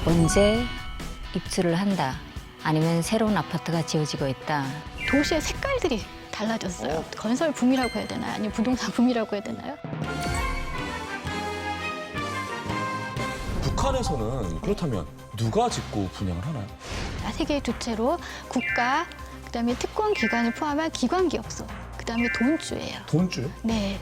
언제 입주를 한다, 아니면 새로운 아파트가 지어지고 있다. 도시의 색깔들이 달라졌어요. 건설 붐이라고 해야 되나요? 아니면 부동산 붐이라고 해야 되나요? 북한에서는 그렇다면 누가 짓고 분양을 하나요? 세계 주체로 국가, 그다음에 특권 기관을 포함한 기관 기업소, 그다음에 돈주예요. 돈주요? 네.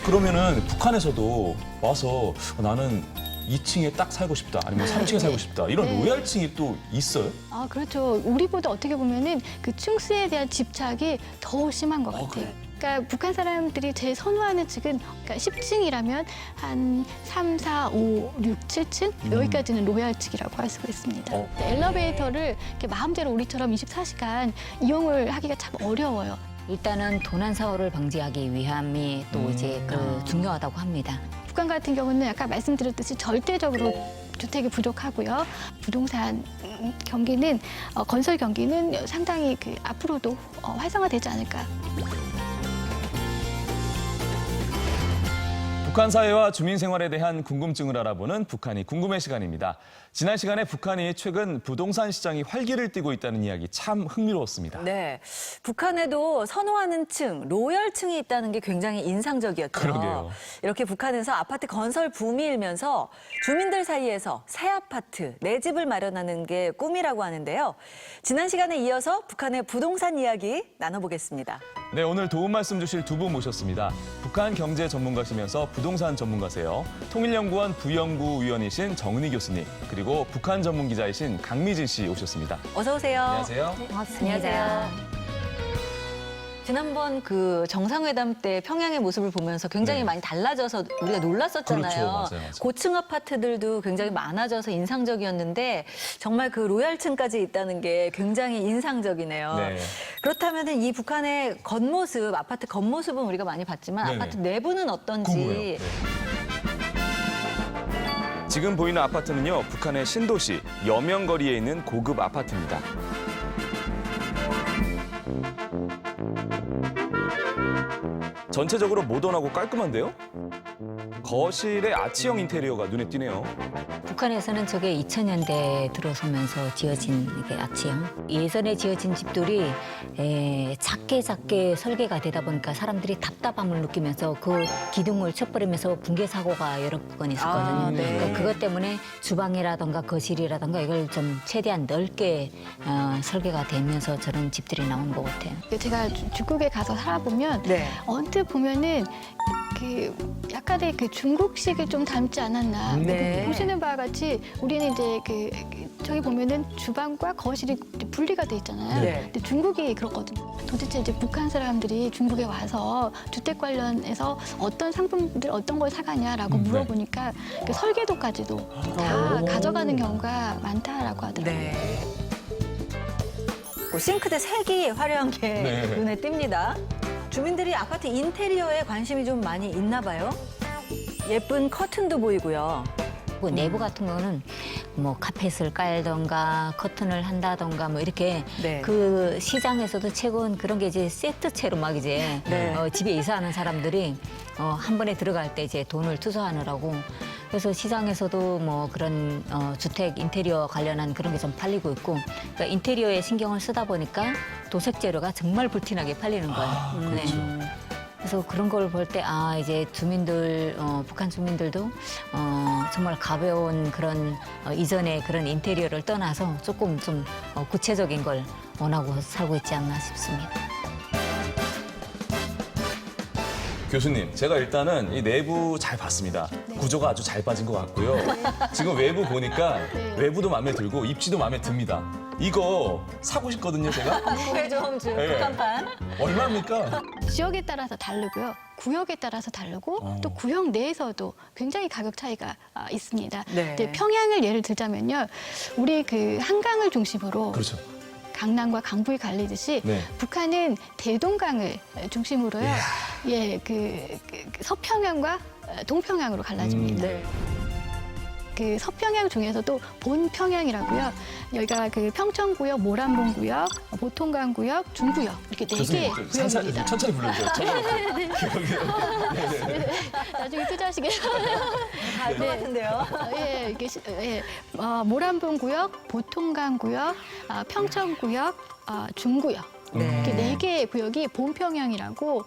그러면은 북한에서도 와서 나는 2층에 딱 살고 싶다, 아니면 3층에 살고 싶다, 이런 네. 로얄층이 또 있어요? 아, 그렇죠. 우리보다 어떻게 보면은 그 층수에 대한 집착이 더 심한 것 같아요. 그래요? 그러니까 북한 사람들이 제일 선호하는 층은, 그러니까 10층이라면 한 3, 4, 5, 6, 7층 여기까지는 로얄층이라고 할 수가 있습니다. 엘리베이터를 이렇게 마음대로 우리처럼 24시간 이용을 하기가 참 어려워요. 일단은 도난 사고를 방지하기 위함이 또 이제 중요하다고 합니다. 북한 같은 경우는 아까 말씀드렸듯이 절대적으로 주택이 부족하고요. 부동산 경기는 건설 경기는 상당히 앞으로도 활성화되지 않을까. 북한 사회와 주민 생활에 대한 궁금증을 알아보는 북한이 궁금해 시간입니다. 지난 시간에 북한이 최근 부동산 시장이 활기를 띠고 있다는 이야기 참 흥미로웠습니다. 네, 북한에도 선호하는 층, 로열층이 있다는 게 굉장히 인상적이었죠. 그러게요. 이렇게 북한에서 아파트 건설 붐이 일면서 주민들 사이에서 새 아파트, 내 집을 마련하는 게 꿈이라고 하는데요. 지난 시간에 이어서 북한의 부동산 이야기 나눠보겠습니다. 네, 오늘 도움 말씀 주실 두 분 모셨습니다. 북한 경제 전문가시면서 부동산 전문가세요. 통일연구원 부연구위원이신 정은희 교수님, 그리고 북한 전문 기자이신 강미진 씨 오셨습니다. 어서 오세요. 안녕하세요. 고맙습니다. 지난번 그 정상회담 때 평양의 모습을 보면서 굉장히 네. 많이 달라져서 우리가 놀랐었잖아요. 그렇죠. 맞아요. 고층 아파트들도 굉장히 많아져서 인상적이었는데 정말 그 로얄층까지 있다는 게 굉장히 인상적이네요. 네. 그렇다면 이 북한의 겉모습, 아파트 겉모습은 우리가 많이 봤지만 네네. 아파트 내부는 어떤지. 궁금해요. 네. 지금 보이는 아파트는요, 북한의 신도시 여명거리에 있는 고급 아파트입니다. 전체적으로 모던하고 깔끔한데요? 거실에 아치형 인테리어가 눈에 띄네요. 북한에서는 저게 2000년대에 들어서면서 지어진 이게 아치형. 예전에 지어진 집들이 작게 설계가 되다 보니까 사람들이 답답함을 느끼면서 그 기둥을 쳐버리면서 붕괴 사고가 여러 건 있었거든요. 아, 네. 그러니까 그것 때문에 주방이라던가 거실이라던가 이걸 좀 최대한 넓게 설계가 되면서 저런 집들이 나온 것 같아요. 제가 중국에 가서 살아보면 네. 언뜻 보면은 약간의 중국식을 좀 닮지 않았나. 네. 보시는 바와 같이 우리는 이제 저기 보면은 주방과 거실이 분리가 돼 있잖아요. 네. 근데 중국이 그렇거든요. 도대체 이제 북한 사람들이 중국에 와서 주택 관련해서 어떤 상품들 어떤 걸 사가냐라고 물어보니까 그 설계도까지도 다 가져가는 경우가 많다라고 하더라고요. 네. 싱크대 색이 화려한 게 네. 눈에 띕니다. 주민들이 아파트 인테리어에 관심이 좀 많이 있나 봐요. 예쁜 커튼도 보이고요. 그 내부 같은 거는 뭐 카펫을 깔던가 커튼을 한다던가 뭐 이렇게 네. 그 시장에서도 최근 그런 게 이제 세트채로 막 이제 네. 집에 이사하는 사람들이 한 번에 들어갈 때 이제 돈을 투자하느라고 그래서 시장에서도 뭐 그런 주택 인테리어 관련한 그런 게 좀 팔리고 있고 그러니까 인테리어에 신경을 쓰다 보니까 도색 재료가 정말 불티나게 팔리는 거예요. 그렇죠. 그래서 그런 걸 볼 때 이제 주민들 북한 주민들도 정말 가벼운 그런 이전의 그런 인테리어를 떠나서 조금 좀 구체적인 걸 원하고 살고 있지 않나 싶습니다. 교수님, 제가 일단은 이 내부 잘 봤습니다. 구조가 아주 잘 빠진 것 같고요. 지금 외부 보니까 외부도 마음에 들고 입지도 마음에 듭니다. 이거 사고 싶거든요, 제가. 구해좀주 네. 북한판. 얼마입니까? 지역에 따라서 다르고요. 구역에 따라서 다르고 또 구역 내에서도 굉장히 가격 차이가 있습니다. 네. 근데 평양을 예를 들자면요. 우리 한강을 중심으로 그렇죠. 강남과 강북이 갈리듯이 네. 북한은 대동강을 중심으로요. 이야. え 예, 서평양과 동평양으로 갈라집니다. 嗯 네. え 그, 그, 그 서평양과 동평양으로 갈라집니다. え 예, 그, 그 서평양과 동평양으로 갈라집니다. 嗯 동평양으로 갈라집니다. 그 서평양 중에서도 본평양이라고요. 여기가 그 평천구역, 모란봉구역, 보통강구역, 중구역 이렇게 4개 구역입니다. 천천히 불러주세요. 나중에 투자하시겠어요. 알 것 같은데요. 예, 이게 모란봉구역, 보통강구역, 평천구역, 중구역. 네. 이렇게 4개의 구역이 본평양이라고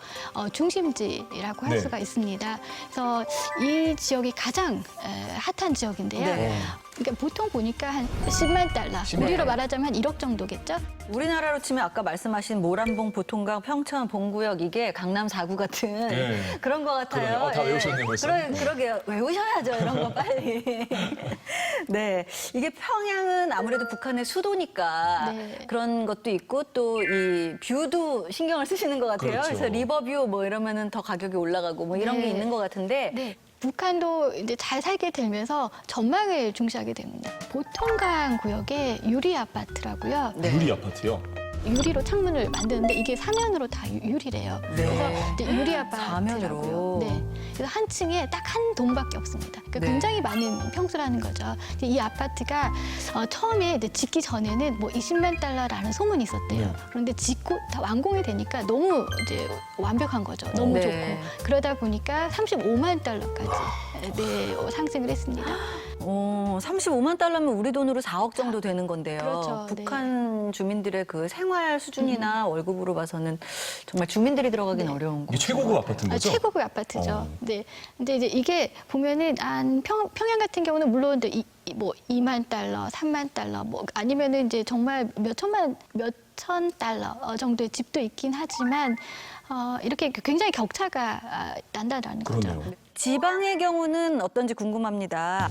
중심지라고 할 네. 수가 있습니다. 그래서 이 지역이 가장 핫한 지역인데요. 네. 그러니까 보통 보니까 한 10만 달러, 10만 우리로 달러. 말하자면 한 1억 정도겠죠? 우리나라로 치면 아까 말씀하신 모란봉, 보통강, 평천, 봉구역 이게 강남 4구 같은 네. 그런 것 같아요. 그러네요. 다 외우셨네요, 벌써. 그러게요. 외우셔야죠, 이런 거 빨리. 네, 이게 평양은 아무래도 북한의 수도니까 네. 그런 것도 있고 또 이 뷰도 신경을 쓰시는 것 같아요. 그렇죠. 그래서 리버뷰 뭐 이러면은 더 가격이 올라가고 뭐 이런 게 네. 있는 것 같은데 네. 북한도 이제 잘 살게 되면서 전망을 중시하게 됩니다. 보통강 구역의 유리 아파트라고요. 네. 유리 아파트요. 유리로 창문을 만드는데 이게 사면으로 다 유리래요. 네. 그래서 이제 유리 사면으로. 아파트라고요. 네. 그래서 한 층에 딱 한 동밖에 없습니다. 그러니까 네. 굉장히 많은 평수라는 거죠. 이제 이 아파트가 처음에 이제 짓기 전에는 뭐 20만 달러라는 소문이 있었대요. 네. 그런데 짓고 다 완공이 되니까 너무 이제 완벽한 거죠. 너무 네. 좋고 그러다 보니까 35만 달러까지 상승을 했습니다. 35만 달러면 우리 돈으로 4억 정도 되는 건데요. 그렇죠. 북한 주민들의 그 생활 수준이나 월급으로 봐서는 정말 주민들이 들어가긴 네. 어려운 거죠. 이게 최고급 아파트인 거죠? 최고급 아파트죠. 어. 네. 근데 이제 이게 보면은 평양 같은 경우는 물론 뭐 2만 달러, 3만 달러, 뭐 아니면은 이제 정말 몇천 달러 정도의 집도 있긴 하지만 이렇게 굉장히 격차가 난다라는 거죠. 그러네요. 지방의 경우는 어떤지 궁금합니다.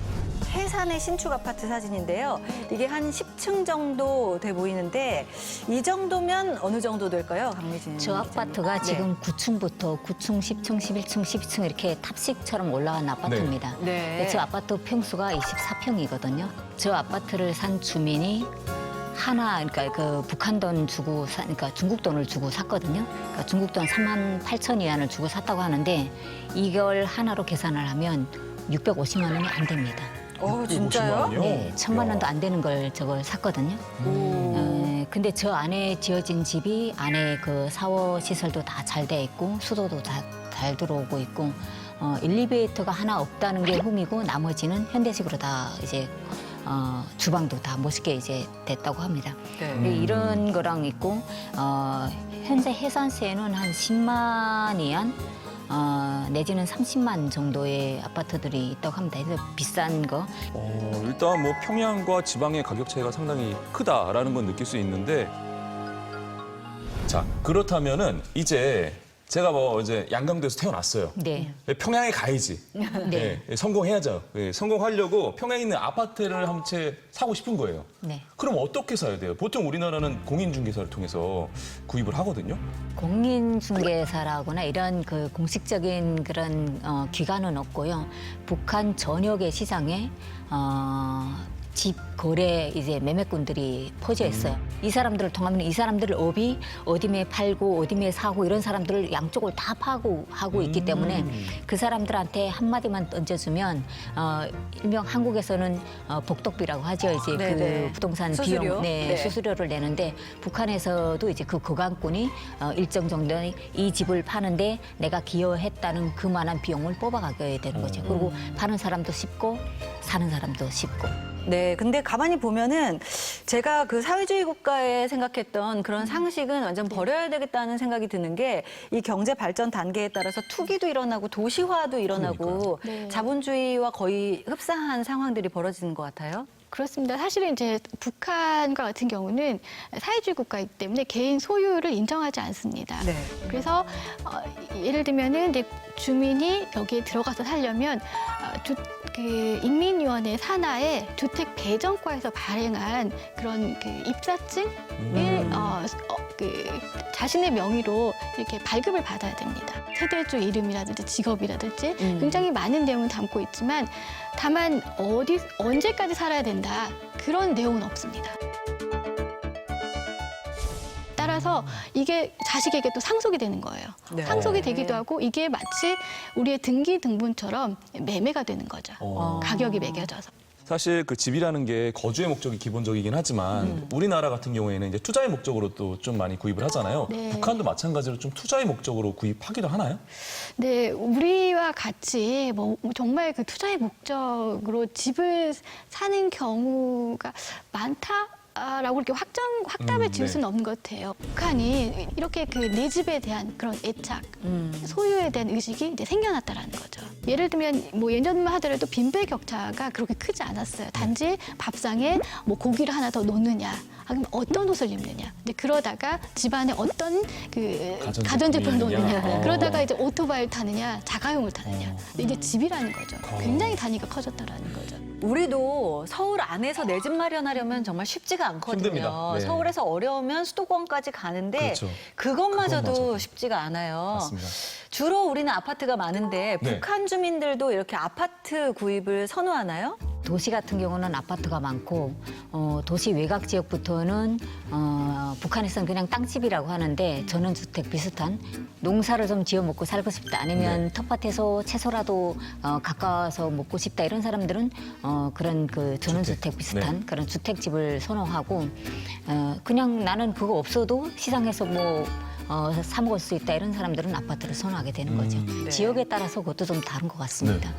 해산의 신축 아파트 사진인데요. 이게 한 10층 정도 돼 보이는데 이 정도면 어느 정도 될까요, 강미진? 저 아파트가 네. 지금 9층부터 9층, 10층, 11층, 12층 이렇게 탑식처럼 올라간 아파트입니다. 네. 근데 저 아파트 평수가 24평이거든요. 저 아파트를 산 주민이 그러니까 그 북한 돈 주고 그러니까 중국 돈을 주고 샀거든요. 그러니까 중국 돈 3만 8천 위안을 주고 샀다고 하는데 이걸 하나로 계산을 하면 650만 원이 안 됩니다. 진짜요? 원이요? 네, 1,000만 원도 안 되는 걸 저걸 샀거든요. 근데 저 안에 지어진 집이 안에 그 샤워 시설도 다 잘 돼 있고 수도도 다 잘 들어오고 있고 엘리베이터가 하나 없다는 게 흠이고 나머지는 현대식으로 다 이제 주방도 다 멋있게 이제 됐다고 합니다. 네. 근데 이런 거랑 있고 현재 해산세는 한 10만 위안 내지는 30만 정도의 아파트들이 있다고 합니다. 그래서 비싼 거. 일단 뭐 평양과 지방의 가격 차이가 상당히 크다라는 건 느낄 수 있는데 자 그렇다면은 이제 제가 뭐 이제 양강도에서 태어났어요. 네. 평양에 가야지. 네. 네, 성공해야죠. 네, 성공하려고 평양에 있는 아파트를 한 채 사고 싶은 거예요. 네. 그럼 어떻게 사야 돼요? 보통 우리나라는 공인중개사를 통해서 구입을 하거든요. 공인중개사라거나 이런 그 공식적인 그런 기관은 없고요. 북한 전역의 시장에 집 거래 이제 매매꾼들이 퍼져 있어요. 이 사람들을 통하면 이 사람들을 업이 어디에 팔고 어디에 사고 이런 사람들을 양쪽을 다 하고 있기 때문에 그 사람들한테 한마디만 던져주면 일명 한국에서는 복덕비라고 하죠. 이제 네네. 그 부동산 수수료? 비용, 네. 수수료를 내는데 북한에서도 이제 그 거강꾼이 일정 정도의 이 집을 파는데 내가 기여했다는 그만한 비용을 뽑아가게 되는 거죠. 그리고 파는 사람도 쉽고 사는 사람도 쉽고. 네, 근데 가만히 보면은 제가 그 사회주의 국가에 생각했던 그런 상식은 완전 버려야 되겠다는 생각이 드는 게 이 경제 발전 단계에 따라서 투기도 일어나고 도시화도 일어나고 네. 자본주의와 거의 흡사한 상황들이 벌어지는 것 같아요. 그렇습니다. 사실은 이제 북한과 같은 경우는 사회주의 국가이기 때문에 개인 소유를 인정하지 않습니다. 네. 그래서 예를 들면은 이제 주민이 여기에 들어가서 살려면 그 인민위원회 산하의 주택 배정과에서 발행한 그런 그 입사증을 그 자신의 명의로 이렇게 발급을 받아야 됩니다. 세대주 이름이라든지 직업이라든지 굉장히 많은 내용을 담고 있지만 다만 언제까지 살아야 된다 그런 내용은 없습니다. 따라서 이게 자식에게 또 상속이 되는 거예요. 네. 상속이 되기도 하고 이게 마치 우리의 등기 등본처럼 매매가 되는 거죠. 가격이 매겨져서. 사실 그 집이라는 게 거주의 목적이 기본적이긴 하지만 우리나라 같은 경우에는 이제 투자의 목적으로 또 좀 많이 구입을 하잖아요. 네. 북한도 마찬가지로 좀 투자의 목적으로 구입하기도 하나요? 네, 우리와 같이 뭐 정말 그 투자의 목적으로 집을 사는 경우가 많다라고 이렇게 확답을 지을 네. 수는 없는 것 같아요. 북한이 이렇게 그 내 집에 대한 그런 애착, 소유에 대한 의식이 이제 생겨났다라는 거죠. 예를 들면 뭐 예전만 하더라도 빈배 격차가 그렇게 크지 않았어요. 단지 밥상에 뭐 고기를 하나 더 놓느냐, 아니면 어떤 옷을 입느냐. 근데 그러다가 집안에 어떤 그 가전제품을 가전제품이냐. 놓느냐. 그러다가 이제 오토바이를 타느냐, 자가용을 타느냐. 근데 이제 집이라는 거죠. 굉장히 단위가 커졌다라는 거죠. 우리도 서울 안에서 내 집 마련하려면 정말 쉽지가 않거든요. 힘듭니다. 네. 서울에서 어려우면 수도권까지 가는데 그렇죠. 그것마저도 그것마저도. 쉽지가 않아요. 맞습니다. 주로 우리는 아파트가 많은데 네. 북한 주민들도 이렇게 아파트 구입을 선호하나요? 도시 같은 경우는 아파트가 많고 도시 외곽 지역부터는 북한에서는 그냥 땅집이라고 하는데 전원주택 비슷한 농사를 좀 지어 먹고 살고 싶다 아니면 텃밭에서 채소라도 가까워서 먹고 싶다 이런 사람들은 그런 그 전원주택 비슷한 그런 주택집을 선호하고 그냥 나는 그거 없어도 시장에서 뭐 사 먹을 수 있다 이런 사람들은 아파트를 선호하게 되는 거죠. 네. 지역에 따라서 그것도 좀 다른 것 같습니다.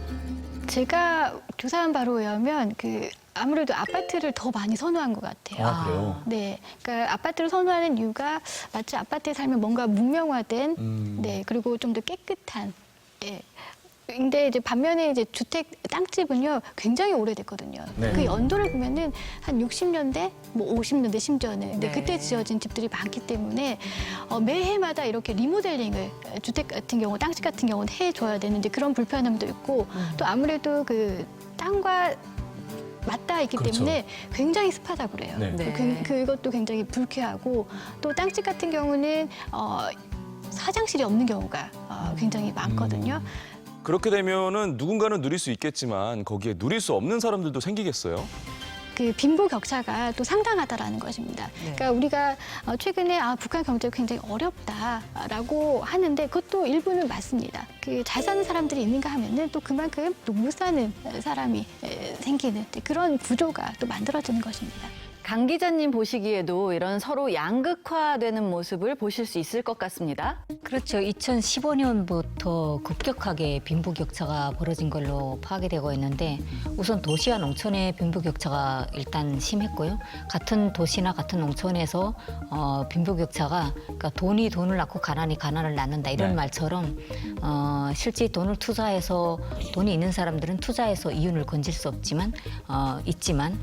제가 조사한 바로 의하면 그 아무래도 아파트를 더 많이 선호한 것 같아요. 아, 그래요? 네, 그러니까 아파트를 선호하는 이유가 마치 아파트에 살면 뭔가 문명화된, 네, 그리고 좀 더 깨끗한. 예. 근데 이제 반면에 이제 주택 땅집은요 굉장히 오래됐거든요. 네. 그 연도를 보면은 한 60년대, 뭐 50년대 심지어는 근데 네. 그때 지어진 집들이 많기 때문에 매해마다 이렇게 리모델링을 주택 같은 경우, 땅집 같은 경우는 해줘야 되는데 그런 불편함도 있고 또 아무래도 그 땅과 맞닿아 있기 그렇죠. 때문에 굉장히 습하다고 그래요. 네. 네. 그것도 굉장히 불쾌하고 또 땅집 같은 경우는 사장실이 없는 경우가 굉장히 많거든요. 그렇게 되면은 누군가는 누릴 수 있겠지만 거기에 누릴 수 없는 사람들도 생기겠어요? 그 빈부 격차가 또 상당하다라는 것입니다. 네. 그러니까 우리가 최근에 북한 경제가 굉장히 어렵다라고 하는데 그것도 일부는 맞습니다. 그 잘 사는 사람들이 있는가 하면은 또 그만큼 또 못 사는 사람이 생기는 그런 구조가 또 만들어지는 것입니다. 강 기자님 보시기에도 이런 서로 양극화되는 모습을 보실 수 있을 것 같습니다. 그렇죠. 2015년부터 급격하게 빈부격차가 벌어진 걸로 파악이 되고 있는데 우선 도시와 농촌의 빈부격차가 일단 심했고요. 같은 도시나 같은 농촌에서 빈부격차가 그러니까 돈이 돈을 낳고 가난이 가난을 낳는다 이런 네. 말처럼 실제 돈을 투자해서 돈이 있는 사람들은 투자해서 이윤을 건질 수 없지만 있지만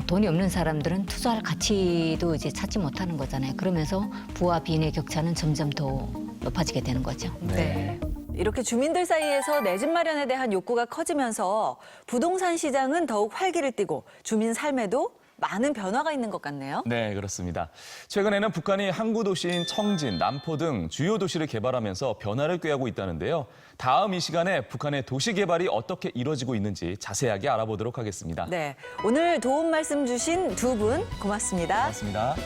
돈이 없는 사람들은 투자할 가치도 이제 찾지 못하는 거잖아요. 그러면서 부와 빈의 격차는 점점 더 높아지게 되는 거죠. 네. 이렇게 주민들 사이에서 내 집 마련에 대한 욕구가 커지면서 부동산 시장은 더욱 활기를 띠고 주민 삶에도 많은 변화가 있는 것 같네요. 네, 그렇습니다. 최근에는 북한이 항구 도시인 청진, 남포 등 주요 도시를 개발하면서 변화를 꾀하고 있다는데요. 다음 이 시간에 북한의 도시 개발이 어떻게 이루어지고 있는지 자세하게 알아보도록 하겠습니다. 네. 오늘 도움 말씀 주신 두 분 고맙습니다. 고맙습니다.